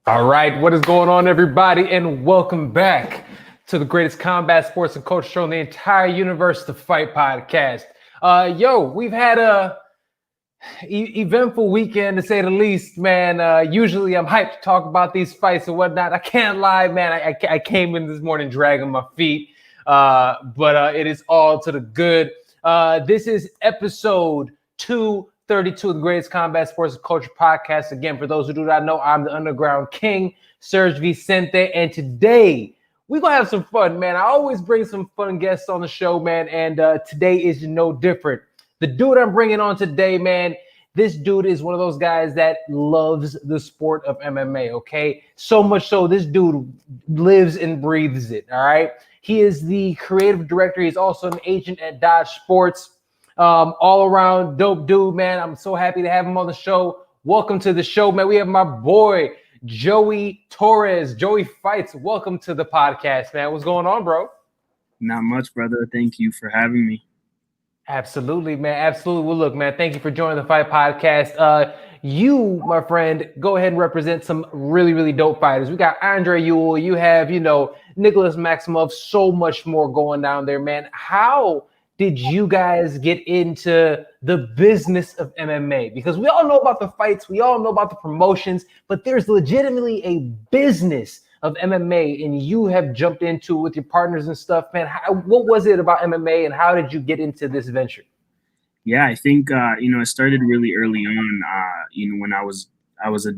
All right, what is going on, everybody, and welcome back to the greatest combat sports and culture show in the entire universe, the Fight Podcast. We've had a eventful weekend, to say the least, man. Usually I'm hyped to talk about these fights and whatnot. I can't lie, man. I came in this morning dragging my feet, but it is all to the good. This is episode 232 of the greatest combat sports and culture podcast. Again, for those who do not know, I'm the Underground King, SERG Vicente, and today we're gonna have some fun, man. I always bring some fun guests on the show, man, and today is no different. The dude I'm bringing on today, man, this dude is one of those guys that loves the sport of MMA, okay? So much so, this dude lives and breathes it, all right? He is the creative director. He's also an agent at Dodge Sports. All around dope dude, man. I'm so happy to have him on the show. Welcome to the show, man. We have my boy, Joey TORRES. Joey Fights. Welcome to the podcast, man. What's going on, bro? Not much, brother. Thank you for having me. Absolutely, man. Absolutely. Well, look, man, thank you for joining the Fight Podcast. You, my friend, go ahead and represent some really, really dope fighters. We got Andre Ewell. You have, Nicholas Maximov. So much more going down there, man. How did you guys get into the business of MMA? Because we all know about the fights, we all know about the promotions, but there's legitimately a business of MMA, and you have jumped into it with your partners and stuff, man. What was it about MMA, and how did you get into this venture? Yeah, I think it started really early on. When I was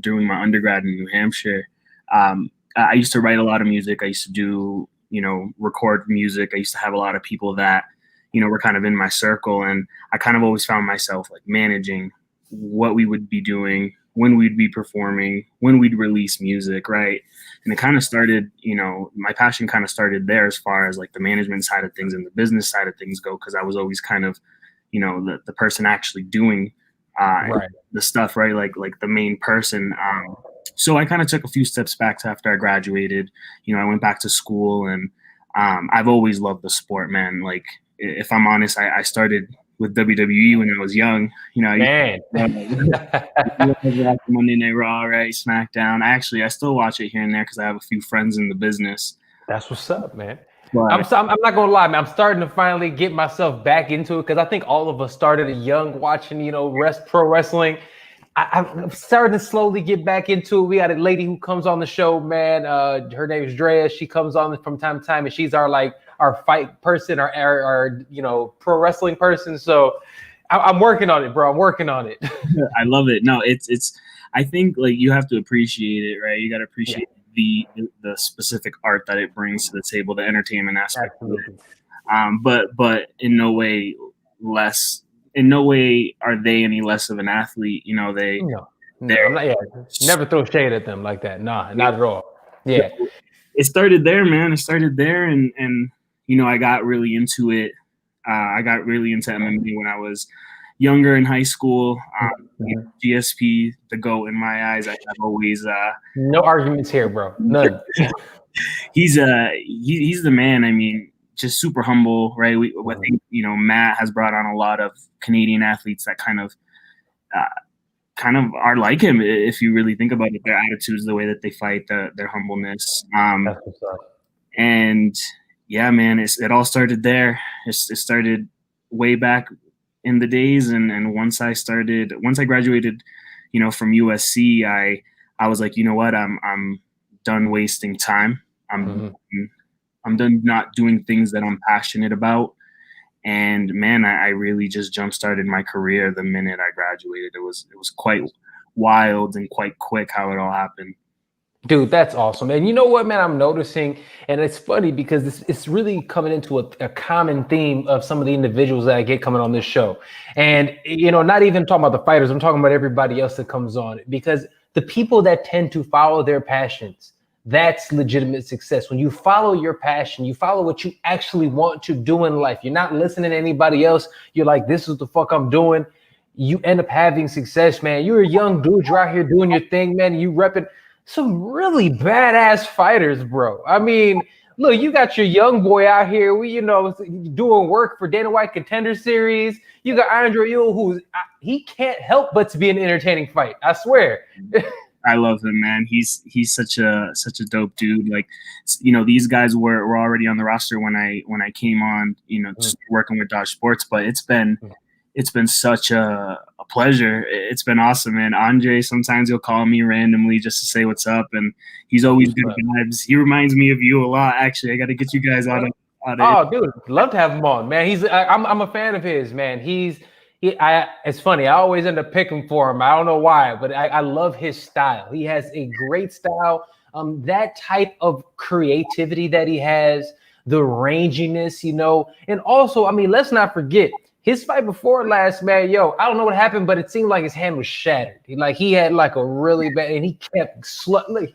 doing my undergrad in New Hampshire. I used to write a lot of music. I used to do record music. I used to have a lot of people that were kind of in my circle, and I kind of always found myself like managing what we would be doing, when we'd be performing, when we'd release music, right? And it kind of started, my passion kind of started there as far as like the management side of things and the business side of things go, because I was always kind of, the person actually doing the stuff, right? Like the main person. So I kind of took a few steps back to after I graduated. I went back to school, and I've always loved the sport, man. Like, if I'm honest, I started with WWE when I was young. Man. Monday Night Raw, right? SmackDown. I still watch it here and there because I have a few friends in the business. That's what's up, man. But I'm not gonna lie, man. I'm starting to finally get myself back into it because I think all of us started young watching, pro wrestling. I'm starting to slowly get back into it. We got a lady who comes on the show, man. Her name is Drea. She comes on from time to time, and she's our fight person, our pro wrestling person. So I'm working on it, bro. I'm working on it. I love it. No, it's. I think like you have to appreciate it, right? You got to appreciate the specific art that it brings to the table, the entertainment aspect. Absolutely. But in no way less. In no way are they any less of an athlete. Never throw shade at them like that. Nah, not at all. Yeah. It started there, man. It started there, and I got really into it. I got really into MMA when I was younger in high school. GSP, the GOAT in my eyes. I've always no arguments here, bro. None. He's the man. I mean, just super humble, right? I think Matt has brought on a lot of Canadian athletes that kind of are like him. If you really think about it, their attitudes, the way that they fight, their humbleness. That's what's up. And yeah, man, it all started there. It started way back in the days, and once I graduated, from USC, I was like, you know what, I'm done wasting time. I'm done not doing things that I'm passionate about. And man, I really just jump-started my career the minute I graduated. It was quite wild and quite quick how it all happened. Dude, that's awesome. And you know what, man, I'm noticing, and it's funny because it's really coming into a common theme of some of the individuals that I get coming on this show. And, not even talking about the fighters, I'm talking about everybody else that comes on, because the people that tend to follow their passions, that's legitimate success. When you follow your passion, you follow what you actually want to do in life. You're not listening to anybody else. You're like, this is the fuck I'm doing. You end up having success, man. You're a young dude. You're out here doing your thing, man. You repping some really badass fighters, bro. I mean, look, you got your young boy out here, doing work for Dana White Contender Series. You got Andre Ewell, he can't help but to be an entertaining fight. I swear. I love him, man. He's such a dope dude. Like, you know, these guys were already on the roster when I came on, you know, just working with Dodge Sports. But it's been such a pleasure. It's been awesome, man. Andre, sometimes he'll call me randomly just to say what's up, and he's always good vibes. He reminds me of you a lot. Actually, I got to get you guys on. Oh, dude, love to have him on, man. I'm a fan of his, man. It's funny. I always end up picking for him. I don't know why, but I love his style. He has a great style. That type of creativity that he has, the ranginess, you know, and also, I mean, let's not forget his fight before last, man. Yo, I don't know what happened, but it seemed like his hand was shattered. He had like a really bad, and he kept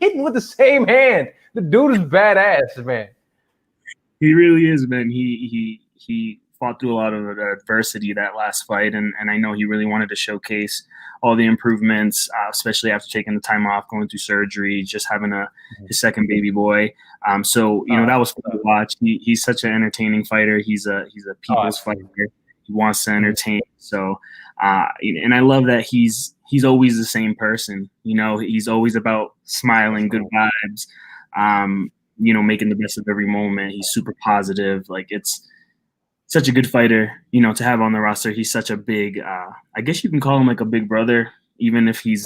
hitting with the same hand. The dude is badass, man. He really is, man. He fought through a lot of adversity that last fight, and I know he really wanted to showcase all the improvements, especially after taking the time off, going through surgery, just having his second baby boy. So you know that was fun to watch. He's such an entertaining fighter. He's a people's fighter. He wants to entertain. So, and I love that he's always the same person. You know, he's always about smiling, good vibes. You know, making the best of every moment. He's super positive. Like, it's such a good fighter, you know, to have on the roster. He's such a big, I guess you can call him like a big brother, even if he's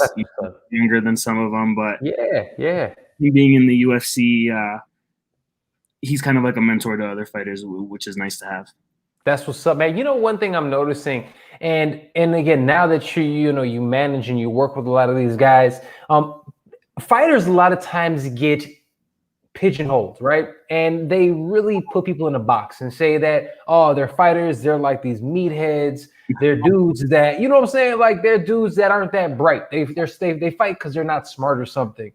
younger than some of them. But yeah. He being in the UFC, he's kind of like a mentor to other fighters, which is nice to have. That's what's up, man. You know, one thing I'm noticing, and again, now that you manage and you work with a lot of these guys, fighters a lot of times get pigeonholed, right? And they really put people in a box and say that, oh, they're fighters, they're like these meatheads, they're dudes that, you know what I'm saying? Like, they're dudes that aren't that bright. They fight because they're not smart or something.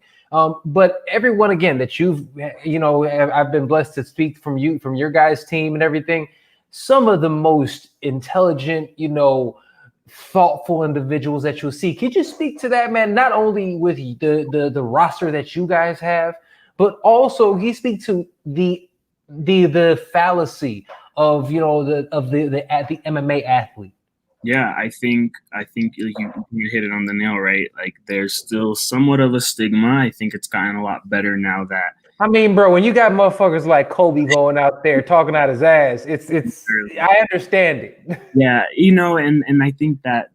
But everyone, again, that I've been blessed to speak from your guys' team and everything. Some of the most intelligent, you know, thoughtful individuals that you'll see. Could you speak to that, man? Not only with the roster that you guys have, but also he speak to the fallacy of, you know, the MMA athlete. Yeah, I think you hit it on the nail, right? Like, there's still somewhat of a stigma. I think it's gotten a lot better now that. I mean, bro, when you got motherfuckers like Kobe going out there talking out his ass, it's I understand it. Yeah, you know, and I think that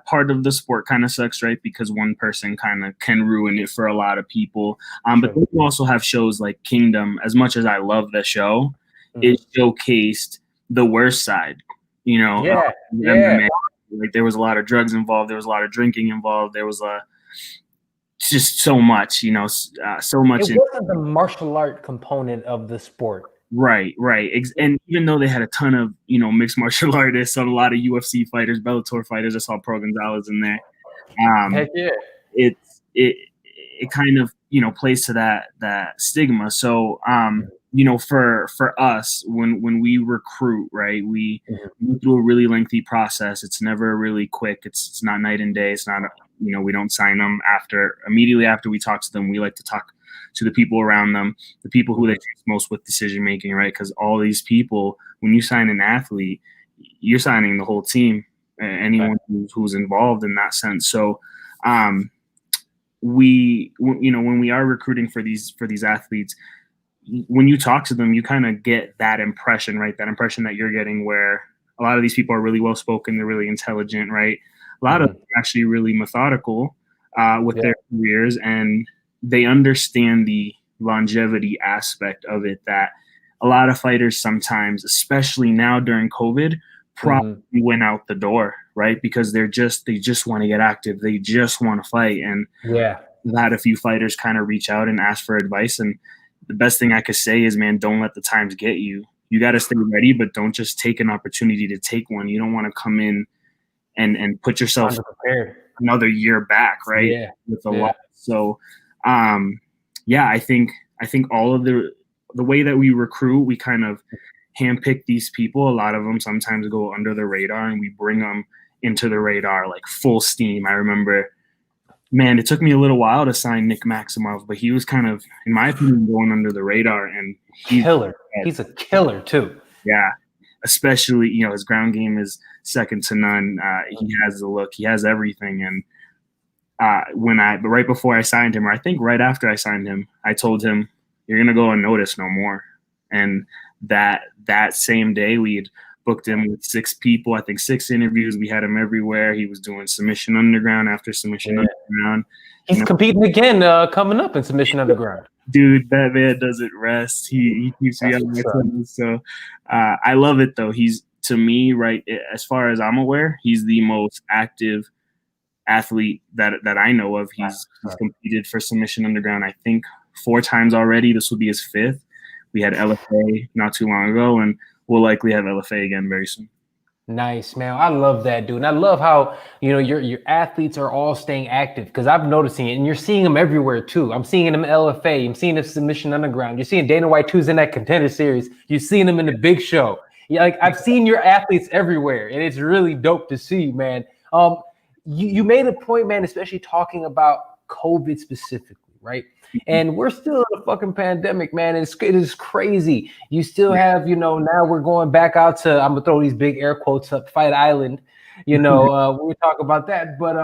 part of the sport kind of sucks, right? Because one person kind of can ruin it for a lot of people. But then you also have shows like Kingdom. As much as I love the show, it showcased the worst side. You know, MMA. Like, there was a lot of drugs involved. There was a lot of drinking involved. There was just so much, you know, so much. It wasn't the martial art component of the sport. Right. And even though they had a ton of, you know, mixed martial artists, a lot of UFC fighters, Bellator fighters, I saw Pro Gonzalez in there. Heck yeah. It kind of, you know, plays to that stigma. So, you know, for us, when we recruit, right, we go through a really lengthy process. It's never really quick. It's not night and day. It's not, you know, we don't sign them immediately after we talk to them. We like to talk to the people around them, the people who they trust most with decision making, right? Because all these people, when you sign an athlete, you're signing the whole team, anyone who's involved in that sense. So, when we are recruiting for these athletes, when you talk to them, you kind of get that impression, right? That impression that you're getting, where a lot of these people are really well spoken, they're really intelligent, right? A lot of them are actually really methodical with their careers, and they understand the longevity aspect of it that a lot of fighters sometimes, especially now during COVID, probably went out the door, right? Because they just want to get active. They just want to fight. And I've had a few fighters kind of reach out and ask for advice. And the best thing I could say is, man, don't let the times get you. You got to stay ready, but don't just take an opportunity to take one. You don't want to come in and put yourself another year back, right? Yeah. With a lot. So, I think all of the way that we recruit, we kind of handpick these people. A lot of them sometimes go under the radar, and we bring them into the radar like full steam. I remember, man, it took me a little while to sign Nick Maximov, but he was kind of, in my opinion, going under the radar, and killer. He's a killer too. Yeah. Especially, you know, his ground game is second to none. He has the look, he has everything. And but right before I signed him, or I think right after I signed him, I told him, "You're gonna go unnoticed no more." And that same day, we had booked him with 6 people. I think 6 interviews. We had him everywhere. He was doing Submission Underground after Submission Underground. He's competing again, coming up in Submission Underground. Dude, that man doesn't rest. He keeps me on my toes. So I love it though. He's, to me, right, as far as I'm aware, he's the most active athlete that I know of. He's competed for Submission Underground, I think 4 times already. This will be his 5th. We had LFA not too long ago, and we'll likely have LFA again very soon. Nice, man. I love that, dude. And I love how, you know, your athletes are all staying active, because I'm noticing it, and you're seeing them everywhere too. I'm seeing them in LFA. I'm seeing them Submission Underground. You're seeing Dana White 2's in that Contender Series. You're seeing them in the Big Show. Yeah, like I've seen your athletes everywhere, and it's really dope to see, man. You made a point, man, especially talking about COVID specifically, right? And we're still in a fucking pandemic, man. It is crazy. You still have, you know, now we're going back out to, I'm gonna throw these big air quotes up, Fight Island, you know, we talk about that. But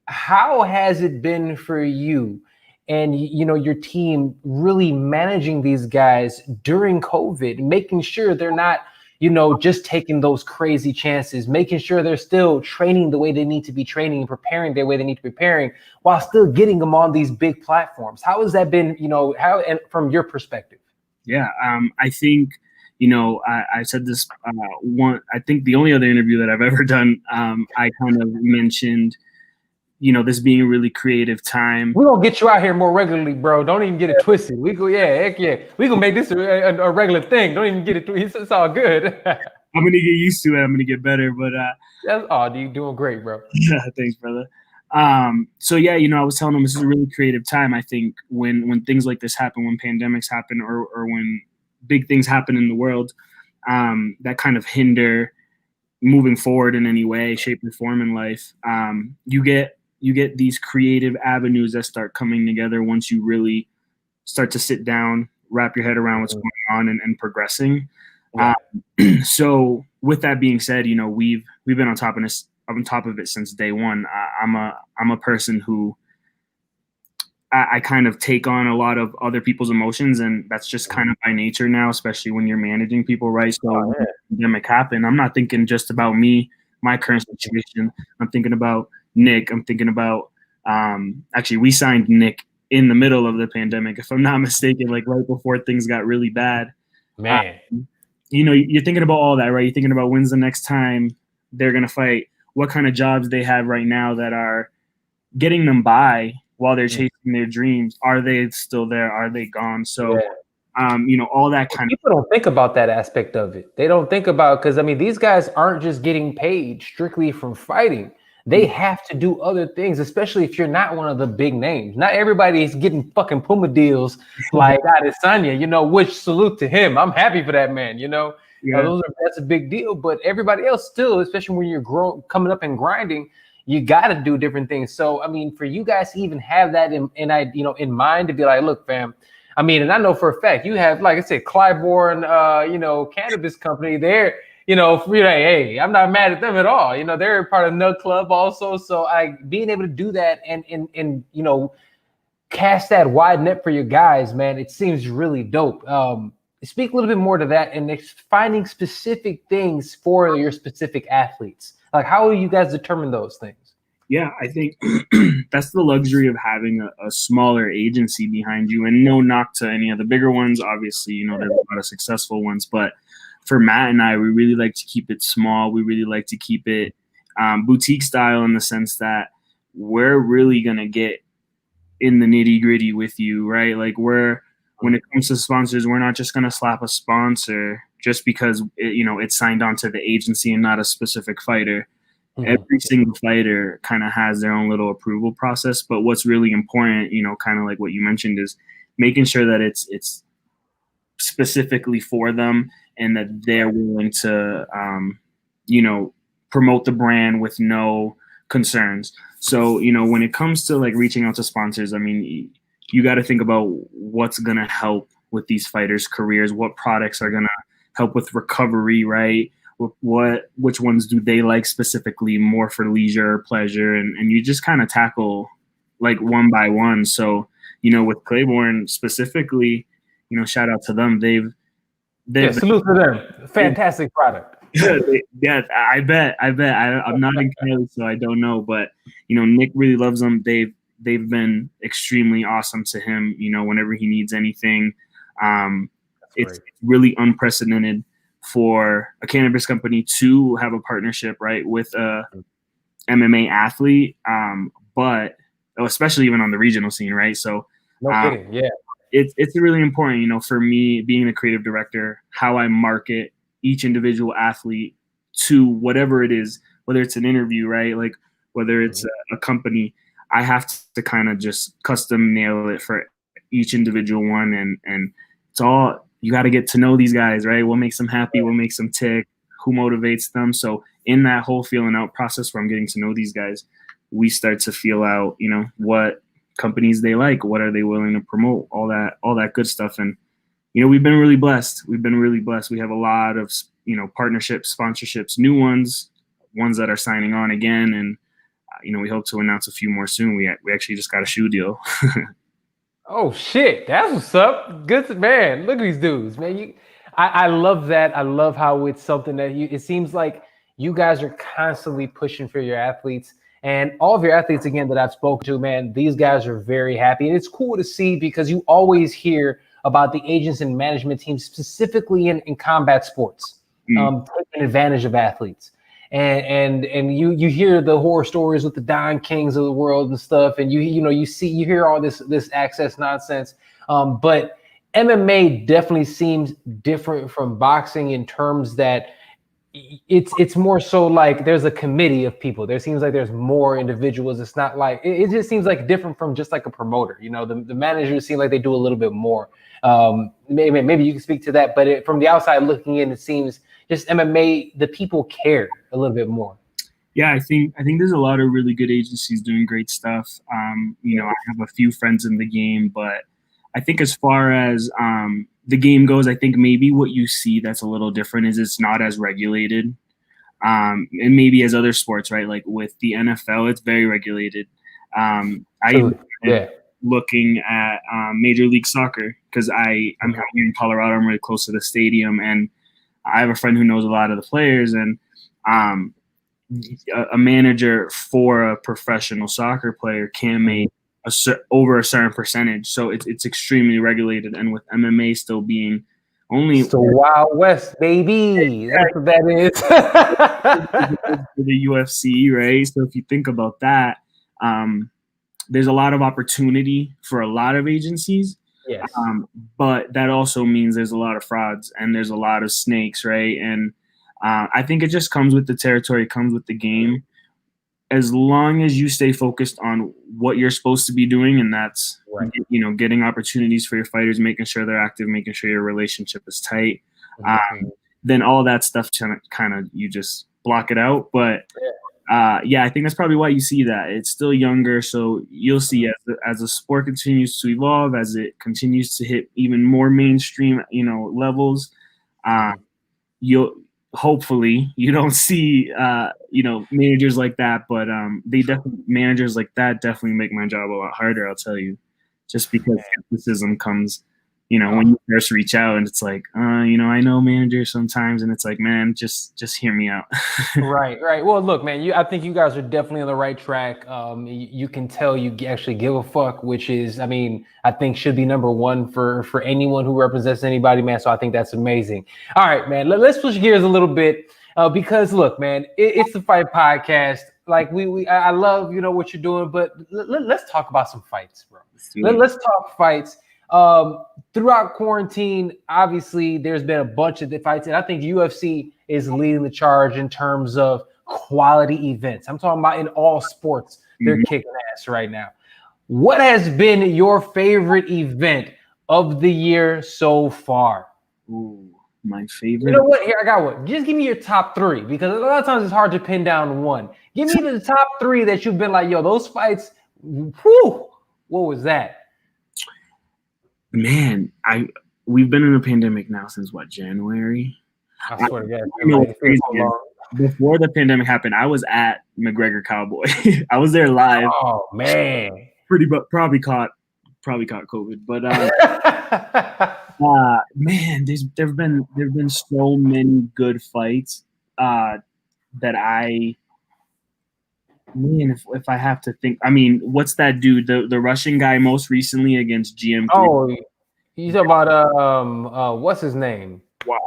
how has it been for you and, you know, your team really managing these guys during COVID, making sure they're not, you know, just taking those crazy chances, making sure they're still training the way they need to be training and preparing the way they need to be preparing, while still getting them on these big platforms? How has that been, you know, how, and from your perspective? Yeah, I think, you know, I said this I think the only other interview that I've ever done, I kind of mentioned, you know, this being a really creative time. We're gonna get you out here more regularly, bro. Don't even get it twisted. We go, yeah, heck yeah. We gonna make this a regular thing. Don't even get it twisted. It's all good. I'm gonna get used to it. I'm gonna get better. But you're doing great, bro. Yeah, thanks, brother. So yeah, you know, I was telling them this is a really creative time. I think when things like this happen, when pandemics happen, or when big things happen in the world, that kind of hinder moving forward in any way, shape, or form in life, you get these creative avenues that start coming together once you really start to sit down, wrap your head around what's going on, and progressing. Yeah. So with that being said, you know, we've been on top of it since day one. I'm a person who I kind of take on a lot of other people's emotions, and that's just kind of by nature now, especially when you're managing people, right? So when the pandemic happened, I'm not thinking just about me, my current situation. I'm thinking about Nick. I'm thinking about actually, we signed Nick in the middle of the pandemic, if I'm not mistaken, like right before things got really bad. Man, you know, you're thinking about all that, right? You're thinking about when's the next time they're gonna fight, what kind of jobs they have right now that are getting them by while they're chasing their dreams. Are they still there? Are they gone? So, you know, all that kind of people don't think about that aspect of it. They don't think about, because I mean, these guys aren't just getting paid strictly from fighting. They have to do other things, especially if you're not one of the big names. Not everybody is getting fucking Puma deals like Adesanya, you know, which salute to him. I'm happy for that man, you know. That's a big deal. But everybody else still, especially when you're coming up and grinding, you got to do different things. So, I mean, for you guys to even have that in mind, to be like, look, fam, I mean, and I know for a fact you have, like I said, Clybourne, you know, cannabis company. They're, you know, hey, I'm not mad at them at all. You know, they're part of Nut Club also. So being able to do that and you know, cast that wide net for your guys, man, it seems really dope. Speak a little bit more to that and finding specific things for your specific athletes. Like, how do you guys determine those things? Yeah, I think that's the luxury of having a smaller agency behind you, and no knock to any of the bigger ones. Obviously, you know, there's a lot of successful ones, but for Matt and I, we really like to keep it small. We really like to keep it boutique style, in the sense that we're really going to get in the nitty gritty with you, right? Like, when it comes to sponsors, we're not just going to slap a sponsor just because it's signed on to the agency and not a specific fighter. Every single fighter kind of has their own little approval process. But what's really important, you know, kind of like what you mentioned, is making sure that it's specifically for them, and that they're willing to, you know, promote the brand with no concerns. So, you know, when it comes to like reaching out to sponsors, I mean, you got to think about what's going to help with these fighters' careers, what products are going to help with recovery, right? which ones do they like specifically more for leisure or pleasure, and you just kind of tackle like one by one. So, with Claiborne specifically, shout out to them. They've salute to them. Fantastic product. yeah, I bet. I'm not in Cali, so I don't know, but Nick really loves them. They've been extremely awesome to him. Whenever he needs anything, it's really unprecedented for a cannabis company to have a partnership, right, with a MMA athlete, but especially even on the regional scene, right? So, no kidding, yeah. It's really important, for me being the creative director, how I market each individual athlete to whatever it is, whether it's an interview, right? Like whether it's a company, I have to kind of just custom nail it for each individual one. And it's all, you got to get to know these guys, right? What makes them happy? What makes them tick? Who motivates them? So in that whole feeling out process where I'm getting to know these guys, we start to feel out, what companies they like, what are they willing to promote, all that good stuff. And we've been really blessed. We have a lot of partnerships, sponsorships, new ones that are signing on again, and we hope to announce a few more soon. We actually just got a shoe deal. Oh shit, that's what's up. Good, man. Look at these dudes, man. I love that. I love how it's something that it seems like you guys are constantly pushing for your athletes. And all of your athletes, again, that I've spoken to, man, these guys are very happy. And it's cool to see because you always hear about the agents and management teams, specifically in combat sports, taking advantage of athletes. And you hear the horror stories with the Don Kings of the world and stuff, and you hear all this access nonsense. But MMA definitely seems different from boxing in terms that it's more so like there's a committee of people. There seems like there's more individuals. It's not like it just seems like different from just like a promoter. The managers seem like they do a little bit more. Maybe you can speak to that, but from the outside looking in, it seems just MMA, the people care a little bit more. Yeah, I think there's a lot of really good agencies doing great stuff. I have a few friends in the game, but I think as far as the game goes, I think maybe what you see that's a little different is it's not as regulated. And maybe as other sports, right? Like with the NFL, it's very regulated. Looking at Major League Soccer because I'm here in Colorado. I'm really close to the stadium, and I have a friend who knows a lot of the players. And a manager for a professional soccer player can make over a certain percentage. So it's extremely regulated. And with MMA still being only the Wild West, baby. That's what that is. For the UFC, right? So if you think about that, there's a lot of opportunity for a lot of agencies. Yes. But that also means there's a lot of frauds and there's a lot of snakes, right? And I think it just comes with the territory, it comes with the game. As long as you stay focused on what you're supposed to be doing, and that's right. Getting opportunities for your fighters, making sure they're active, making sure your relationship is tight, then all that stuff kind of you just block it out. But I think that's probably why you see that. It's still younger, so you'll see as the sport continues to evolve, as it continues to hit even more mainstream, levels, you'll hopefully you don't see managers like that, but managers like that definitely make my job a lot harder, I'll tell you, just because skepticism comes when you first reach out, and it's like I know managers sometimes, and it's like, man, just hear me out. right Well, look, man, I think you guys are definitely on the right track. You can tell you actually give a fuck, which is, I think should be number one for anyone who represents anybody, man. So I think that's amazing. All right, man, let's switch gears a little bit because look, man, it's the Fight Podcast. Like I love what you're doing, but let's talk about some fights, bro. Let's talk fights. Throughout quarantine, obviously there's been a bunch of fights, and I think UFC is leading the charge in terms of quality events. I'm talking about in all sports, they're kicking ass right now. What has been your favorite event of the year so far? Ooh, my favorite. You know what? Here, I got one. Just give me your top three, because a lot of times it's hard to pin down one. Give me the top three that you've been like, yo, those fights, whew, what was that? Man, we've been in a pandemic now since January. I swear to God, You know what's it feels crazy so is long. before the pandemic happened, I was at McGregor Cowboy. I was there live. Oh man. Probably caught COVID, but man, there've been so many good fights that if I have to think, I mean, what's that dude, the Russian guy most recently against GM3? Oh, you talking about what's his name? Wild.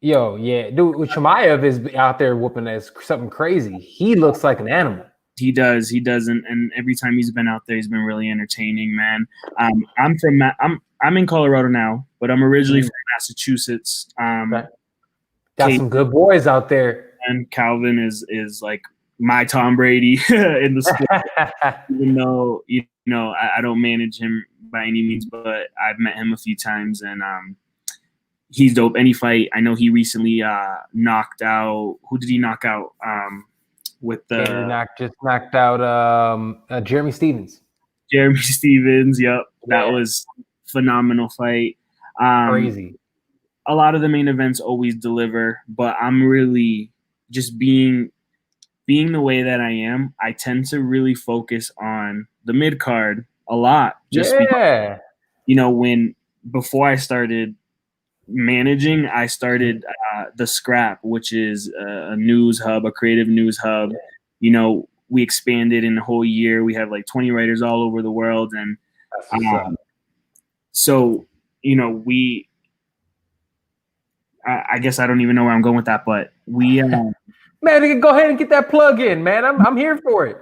Yo, yeah, dude, Chimaev is out there whooping as something crazy. He looks like an animal. He does, and every time he's been out there, he's been really entertaining, man. I'm in Colorado now, but I'm originally from Massachusetts. Okay. Got some good boys out there. And Calvin is like my Tom Brady in the sport. Even though I don't manage him by any means, but I've met him a few times, and he's dope. Any fight, I know he recently knocked out. Who did he knock out? With the just knocked out Jeremy Stevens. Jeremy Stevens, yep, that was phenomenal fight. Crazy. A lot of the main events always deliver, but I'm really just being the way that I am. I tend to really focus on the mid card a lot. Just because, when before I started managing, I started the Scrap, which is a news hub, a creative news hub. We expanded in a whole year. We have like 20 writers all over the world, and so I guess I don't even know where I'm going with that, but we man, go ahead and get that plug in, man. I'm here for it.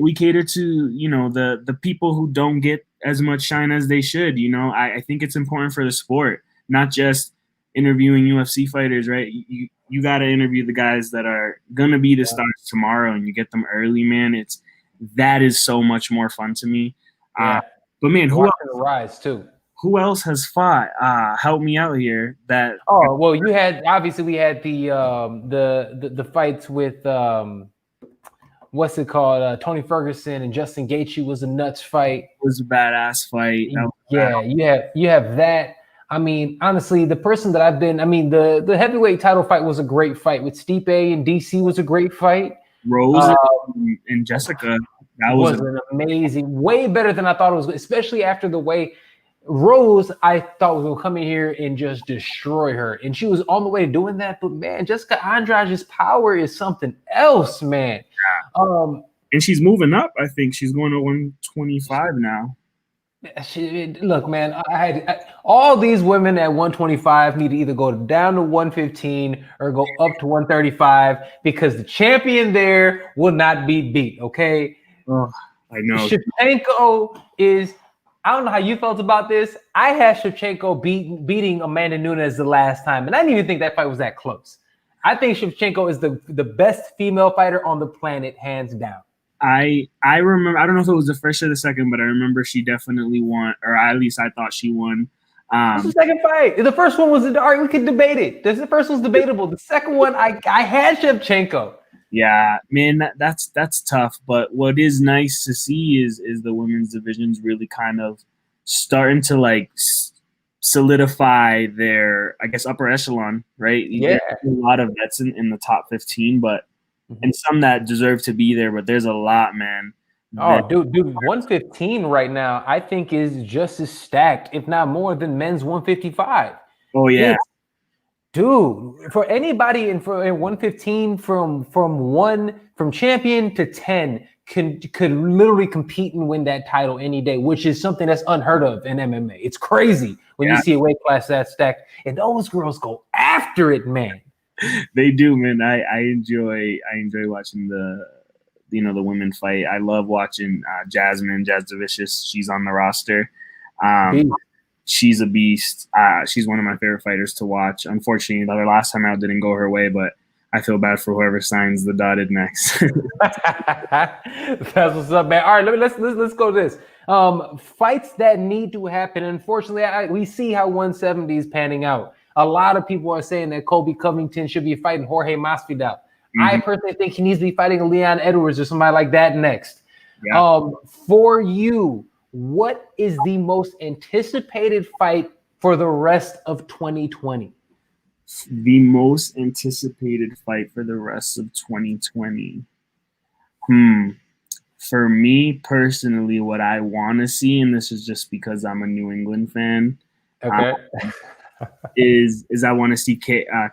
we cater to the people who don't get as much shine as they should. I think it's important for the sport, not just interviewing UFC fighters, right? You got to interview the guys that are gonna be the stars tomorrow, and you get them early, man. That is so much more fun to me. But man, who else? Rise too. Who else has fought? Help me out here. Well, we had the fights with what's it called? Tony Ferguson and Justin Gaethje was a nuts fight. It was a badass fight. You have that. I mean, honestly, the person that the heavyweight title fight was a great fight with Stipe and DC was a great fight. Rose and Jessica, that was an amazing, way better than I thought it was, especially after the way Rose, I thought was going to come in here and just destroy her. And she was on the way to doing that. But, man, Jessica Andrade's power is something else, man. Yeah. And she's moving up. I think she's going to 125 now. Look, man, all these women at 125 need to either go down to 115 or go up to 135 because the champion there will not be beat, okay? Oh, I know. Shevchenko is – I don't know how you felt about this. I had Shevchenko beating Amanda Nunes the last time, and I didn't even think that fight was that close. I think Shevchenko is the best female fighter on the planet, hands down. I remember, I don't know if it was the first or the second, but I remember she definitely won, or at least I thought she won. What's the second fight? The first one was we could debate it. The first one was debatable. The second one, I had Shevchenko. Yeah, man, that's tough. But what is nice to see is the women's divisions really kind of starting to like solidify their, I guess, upper echelon, right? Yeah, there's a lot of vets in the top 15, but and some that deserve to be there, but there's a lot, man. Dude, 115 right now, I think is just as stacked, if not more, than men's 155. Oh yeah, dude. For anybody in 115 from champion to 10 could literally compete and win that title any day, which is something that's unheard of in MMA. It's crazy when you see a weight class that stacked, and those girls go after it, man. They do, man. I enjoy watching the women fight. I love watching Jazz Delicious. She's on the roster. She's a beast. She's one of my favorite fighters to watch. Unfortunately, the last time out didn't go her way, but I feel bad for whoever signs the dotted next. That's what's up, man. All right, let's go to this. Fights that need to happen. Unfortunately, we see how 170 is panning out. A lot of people are saying that Colby Covington should be fighting Jorge Masvidal. I personally think he needs to be fighting Leon Edwards or somebody like that next. Yeah. For you, what is the most anticipated fight for the rest of 2020? The most anticipated fight for the rest of 2020. For me personally, what I want to see, and this is just because I'm a New England fan, Okay. is I want to see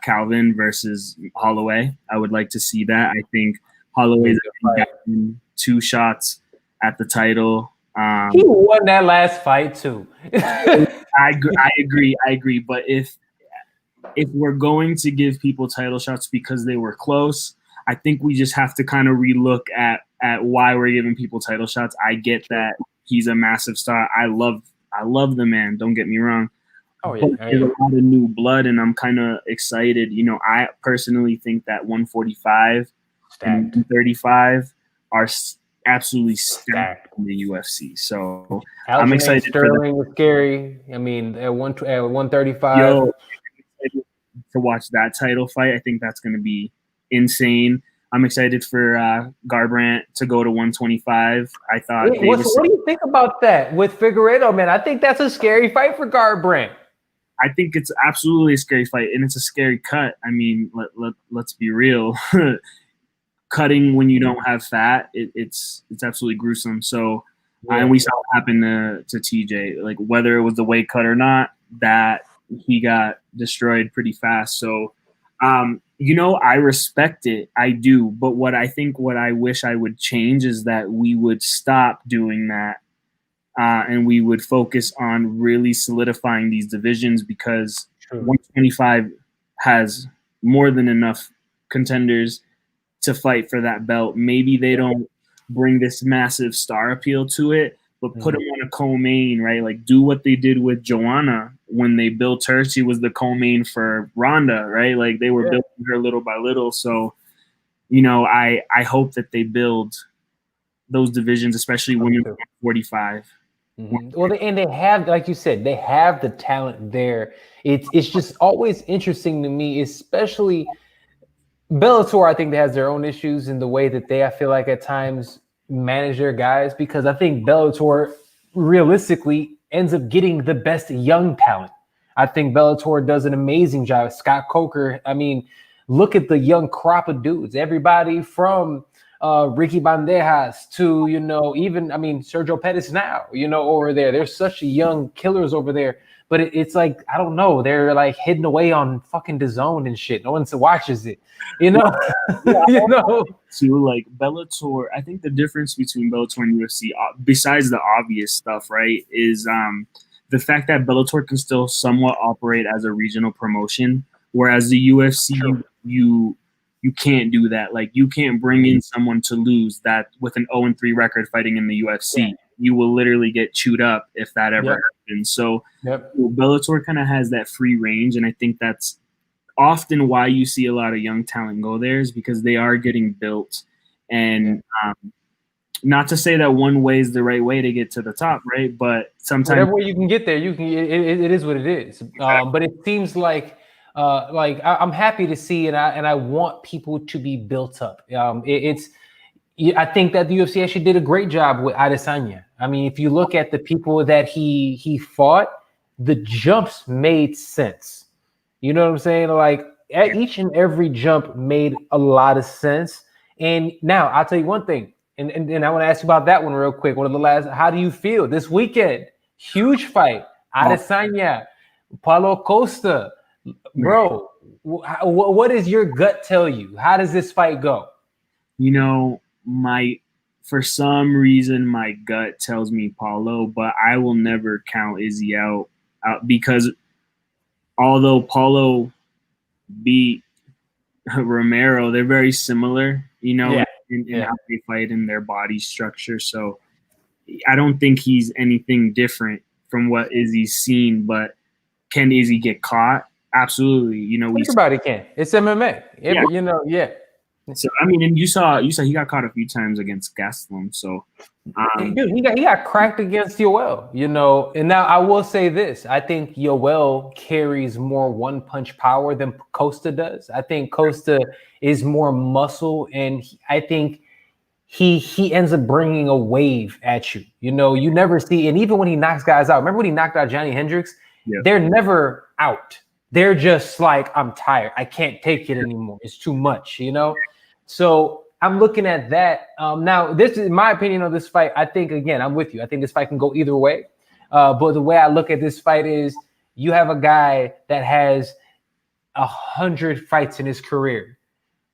Calvin versus Holloway. I would like to see that. I think Holloway's gotten 2 shots at the title. He won that last fight too. I agree. But if we're going to give people title shots because they were close, I think we just have to kind of relook at why we're giving people title shots. I get that he's a massive star. I love the man. Don't get me wrong. Oh yeah, There's a lot of new blood, and I'm kind of excited. You know, I personally think that 145 and 135 are absolutely stacked in the UFC. So I'm excited. Sterling was scary. I mean, at 135. Yo, to watch that title fight, I think that's going to be insane. I'm excited for Garbrandt to go to 125. I thought. What do you think about that with Figueiredo, man? I think that's a scary fight for Garbrandt. I think it's absolutely a scary fight, and it's a scary cut. I mean, let's be real. Cutting when you don't have fat, it's absolutely gruesome. So, and we saw what happened to TJ. Like whether it was the weight cut or not, that he got destroyed pretty fast. So, you know, I respect it. I do. But what I wish I would change is that we would stop doing that. And we would focus on really solidifying these divisions, because 125 has more than enough contenders to fight for that belt. Maybe they don't bring this massive star appeal to it, but put them on a co-main, right? Like do what they did with Joanna when they built her. She was the co-main for Ronda, right? Like they were building her little by little. So, you know, I hope that they build those divisions, especially women 45. Well, and they have, like you said, they have the talent there. It's just always interesting to me, especially Bellator. I think they has their own issues in the way that I feel like at times manage their guys, because I think Bellator realistically ends up getting the best young talent. I think Bellator does an amazing job. Scott Coker, I mean, look at the young crop of dudes. Everybody from Ricky Bandejas to, you know, even, I mean, Sergio Pettis now, you know, over there. There's such young killers over there. But it's like, I don't know, they're like hidden away on fucking DAZN and shit. No one watches it, you know? You know? To like Bellator, I think the difference between Bellator and UFC, besides the obvious stuff, right, is the fact that Bellator can still somewhat operate as a regional promotion, whereas the UFC, you can't do that. Like you can't bring in someone to lose that with an 0-3 record fighting in the UFC. You will literally get chewed up if that ever happens. So Bellator kind of has that free range, and I think that's often why you see a lot of young talent go there, is because they are getting built. And not to say that one way is the right way to get to the top, right? But sometimes whatever way you can get there, you can. It is what it is. But it seems like I'm happy to see, and I want people to be built up. I think that the UFC actually did a great job with Adesanya. I mean, if you look at the people that he fought, the jumps made sense. You know what I'm saying? Like each and every jump made a lot of sense. And now I'll tell you one thing, and I want to ask you about that one real quick. One of the last, how do you feel this weekend? Huge fight, Adesanya, Paulo Costa. Bro, what does your gut tell you? How does this fight go? You know, for some reason, my gut tells me Paulo, but I will never count Izzy out because although Paulo beat Romero, they're very similar, you know, in how they fight in their body structure. So I don't think he's anything different from what Izzy's seen, but can Izzy get caught? Absolutely. You know, everybody can. It's MMA. You know, So I mean, and you saw he got caught a few times against Gastelum. So dude, he got cracked against Yoel, you know. And now I will say this: I think Yoel carries more one-punch power than Costa does. I think Costa is more muscle, and I think he ends up bringing a wave at you. You know, you never see, and even when he knocks guys out, remember when he knocked out Johnny Hendricks? Yeah. They're never out. they're just like, I'm tired. I can't take it anymore. It's too much, you know? So I'm looking at that. Now, this is my opinion on this fight. I think, again, I'm with you. I think this fight can go either way. But the way I look at this fight is you have a guy that has 100 fights in his career,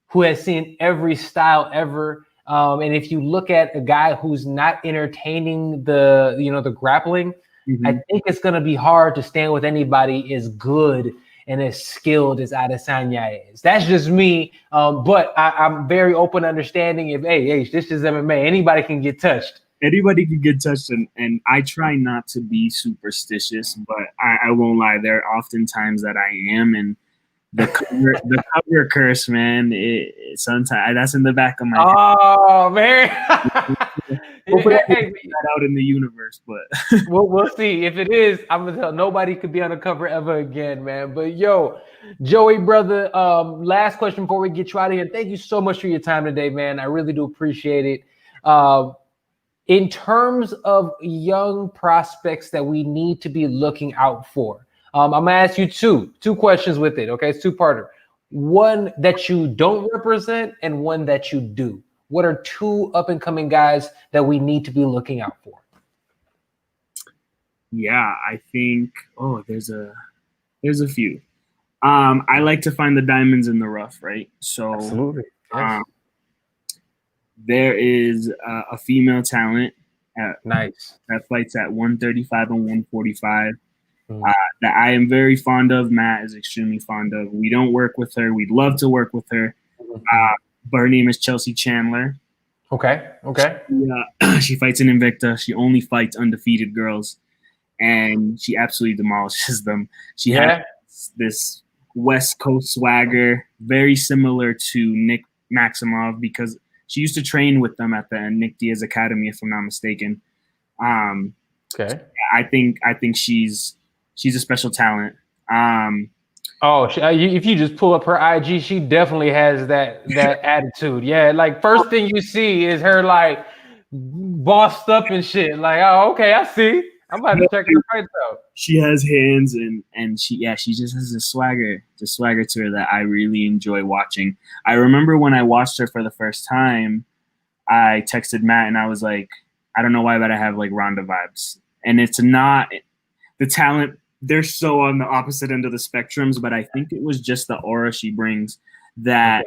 who has seen every style ever. And if you look at a guy who's not entertaining the grappling, I think it's going to be hard to stand with anybody as good and as skilled as Adesanya is. That's just me. But I'm very open understanding if, hey, this is MMA. Anybody can get touched. Anybody can get touched, and I try not to be superstitious, but I won't lie. There are often times that I am, and the cover curse, man. It sometimes that's in the back of my head. Oh man, Hey, that out in the universe, but we'll see. If it is, I'm gonna tell nobody could be on the cover ever again, man. But yo, Joey, brother, last question before we get you out of here. Thank you so much for your time today, man. I really do appreciate it. In terms of young prospects that we need to be looking out for, I'm gonna ask you two questions with it. Okay, it's two-parter. One that you don't represent and one that you do. What are two up-and-coming guys that we need to be looking out for? Yeah, I think there's a few. I like to find the diamonds in the rough, right? So Absolutely. Yes. There is a female talent Nice that fights at 135 and 145 that I am very fond of. Matt is extremely fond of. We don't work with her. We'd love to work with her. But her name is Chelsea Chandler. Okay. She fights in Invicta. She only fights undefeated girls, and she absolutely demolishes them. She has this West Coast swagger, very similar to Nick Maximov, because she used to train with them at the Nick Diaz Academy, if I'm not mistaken. Okay. I think she's a special talent. If you just pull up her IG, she definitely has that attitude. Yeah, like first thing you see is her like bossed up and shit. Like, oh, okay, I see. I'm about to check her fights out. She has hands and she just has a swagger to her that I really enjoy watching. I remember when I watched her for the first time, I texted Matt and I was like, I don't know why, but I have like Ronda vibes. And it's not the talent. They're so on the opposite end of the spectrums, but I think it was just the aura she brings, that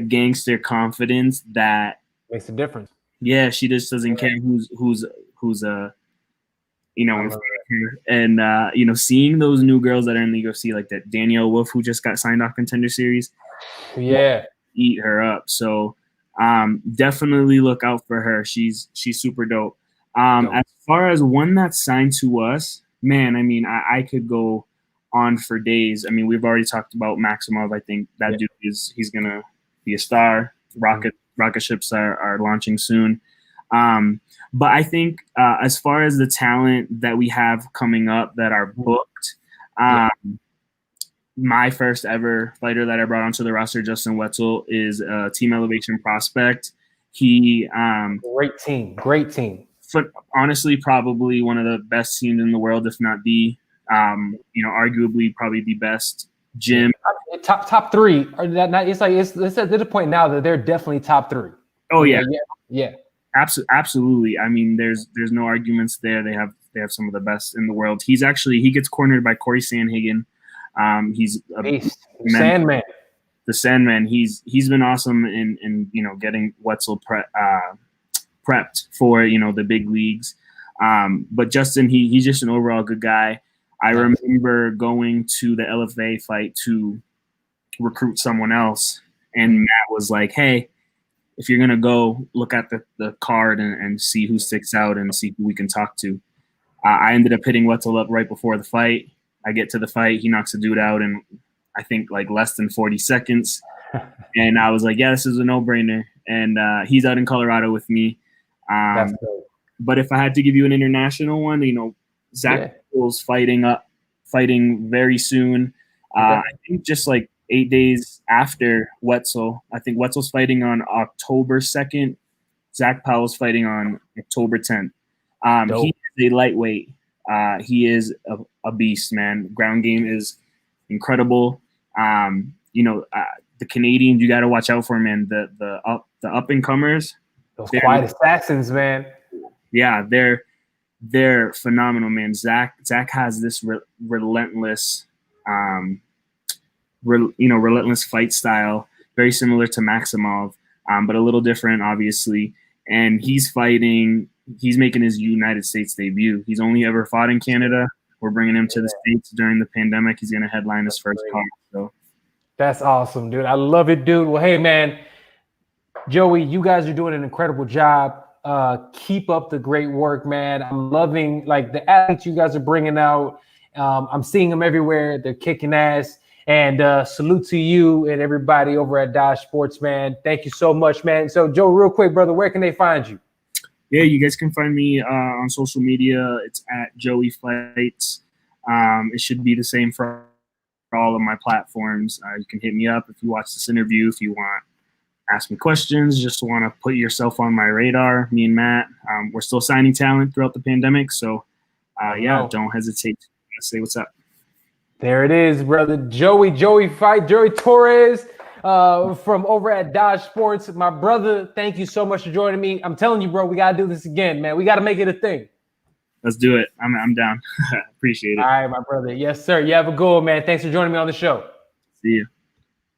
gangster confidence that makes a difference. Yeah, she just doesn't care who's in front of her. And seeing those new girls that are in the UFC, like that Danielle Wolf, who just got signed off Contender Series, eat her up. So definitely look out for her. She's super dope. As far as one that's signed to us, man, I mean, I could go on for days. I mean, we've already talked about Maximov. I think that dude he's gonna be a star. Rocket ships are launching soon. But I think as far as the talent that we have coming up that are booked, my first ever fighter that I brought onto the roster, Justin Wetzel, is a Team Elevation prospect. He great team. Honestly, probably one of the best teams in the world, if not the, arguably probably the best gym. Top three. It's at the point now that they're definitely top three. Oh yeah. Absolutely. I mean, there's no arguments there. They have some of the best in the world. He gets cornered by Corey Sandhagen. He's a beast. Sandman. The Sandman. He's been awesome in getting Wetzel prepped for the big leagues. But Justin, he's just an overall good guy. I remember going to the LFA fight to recruit someone else, and Matt was like, "Hey, if you're gonna go, look at the card and see who sticks out and see who we can talk to." I ended up hitting Wetzel up right before the fight. I get to the fight, he knocks the dude out in I think like less than 40 seconds, and I was like, "Yeah, this is a no-brainer." And he's out in Colorado with me. But if I had to give you an international one, Zach Powell's fighting very soon. I think just like 8 days after Wetzel. I think Wetzel's fighting on October 2nd. Zach Powell's fighting on October 10th. He is a lightweight. He is a beast, man. Ground game is incredible. The Canadians, you got to watch out for, man. The up and comers, Those quiet assassins, man. Yeah, they're phenomenal, man. Zach has this relentless, relentless fight style, very similar to Maximov, but a little different, obviously. And he's making his United States debut. He's only ever fought in Canada. We're bringing him to the States during the pandemic. He's going to headline his first card. So that's awesome, dude. I love it, dude. Well, hey, man, Joey, you guys are doing an incredible job. Keep up the great work, man. I'm loving like the athletes you guys are bringing out. I'm seeing them everywhere. They're kicking ass. And salute to you and everybody over at Dodge Sports, man. Thank you so much, man. So, Joe, real quick, brother, where can they find you? Yeah, you guys can find me on social media. It's at Joey Fights. It should be the same for all of my platforms. You can hit me up if you watch this interview, if you want ask me questions, just want to put yourself on my radar. Me and Matt, we're still signing talent throughout the pandemic. So, don't hesitate to say what's up. There it is, brother. Joey TORRES from over at Dodge Sports. My brother, thank you so much for joining me. I'm telling you, bro, we got to do this again, man. We got to make it a thing. Let's do it. I'm down. Appreciate it. All right, my brother. Yes, sir. You have a good one, man. Thanks for joining me on the show. See you.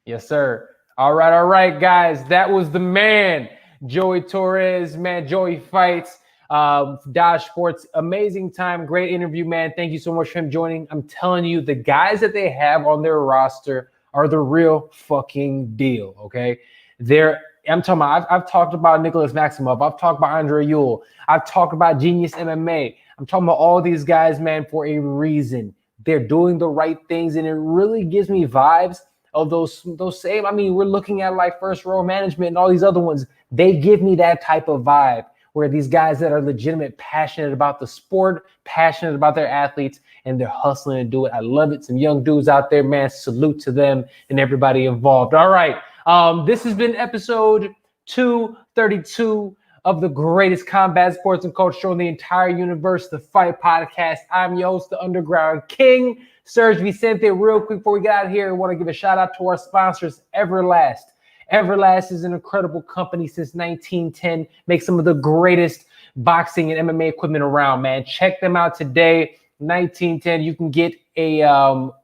Yes, sir. All right, guys. That was the man, Joey TORRES, man. Joey Fights. Dodge Sports, amazing time, great interview, man. Thank you so much for him joining. I'm telling you, the guys that they have on their roster are the real fucking deal, okay? I'm talking about, I've talked about Nicholas Maximov. I've talked about Andre Ewell. I've talked about Genius MMA. I'm talking about all these guys, man, for a reason. They're doing the right things, and it really gives me vibes of those same, I mean, we're looking at like First Row Management and all these other ones. They give me that type of vibe, where these guys that are legitimate, passionate about the sport, passionate about their athletes, and they're hustling to do it. I love it. Some young dudes out there, man. Salute to them and everybody involved. All right. This has been episode 232 of the greatest combat sports and culture show in the entire universe, the Fight Podcast. I'm your host, the Underground King, SERG Vicente. Real quick before we get out of here, I want to give a shout out to our sponsors, Everlast. Everlast is an incredible company since 1910, makes some of the greatest boxing and MMA equipment around, man. Check them out today. 1910, you can get a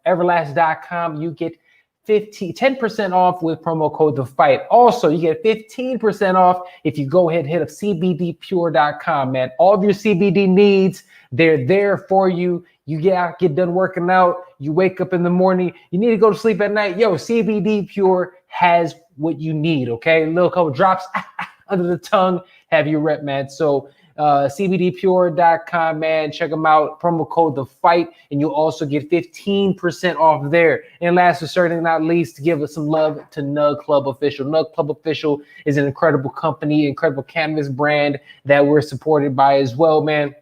everlast.com. You get 10% off with promo code TheFight. Also, you get 15% off if you go ahead and hit up cbdpure.com, man. All of your CBD needs, they're there for you. You get done working out, you wake up in the morning, you need to go to sleep at night. Yo, CBD Pure has what you need, okay? A little couple drops under the tongue, have you rep, man. So cbdpure.com, man. Check them out. Promo code TheFight, and you'll also get 15% off there. And last but certainly not least, give us some love to Nug Club Official. Nug Club Official is an incredible company, incredible cannabis brand that we're supported by as well, man.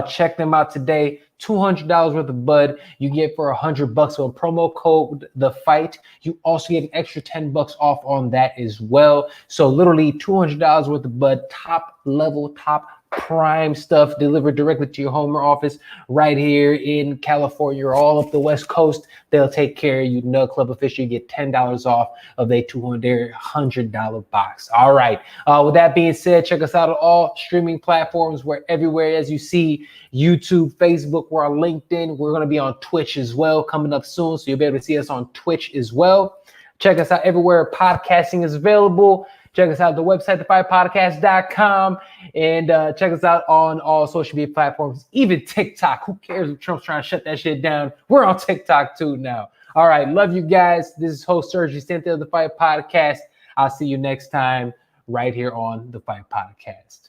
Check them out today. $200 worth of bud you get for $100 on promo code TheFight. You also get an extra $10 off on that as well. So literally $200 worth of bud, top level, top prime stuff delivered directly to your home or office right here in California or all up the West Coast. They'll take care of you. Nug Club Official, you get $10 off of their $100 box. All right. With that being said, check us out on all streaming platforms. We're everywhere, as you see, YouTube, Facebook, we're on LinkedIn. We're going to be on Twitch as well coming up soon, so you'll be able to see us on Twitch as well. Check us out everywhere podcasting is available. Check us out at the website, thefightpodcast.com, and check us out on all social media platforms, even TikTok. Who cares if Trump's trying to shut that shit down? We're on TikTok too now. All right, love you guys. This is host SERG Vicente of the Fight Podcast. I'll see you next time right here on the Fight Podcast.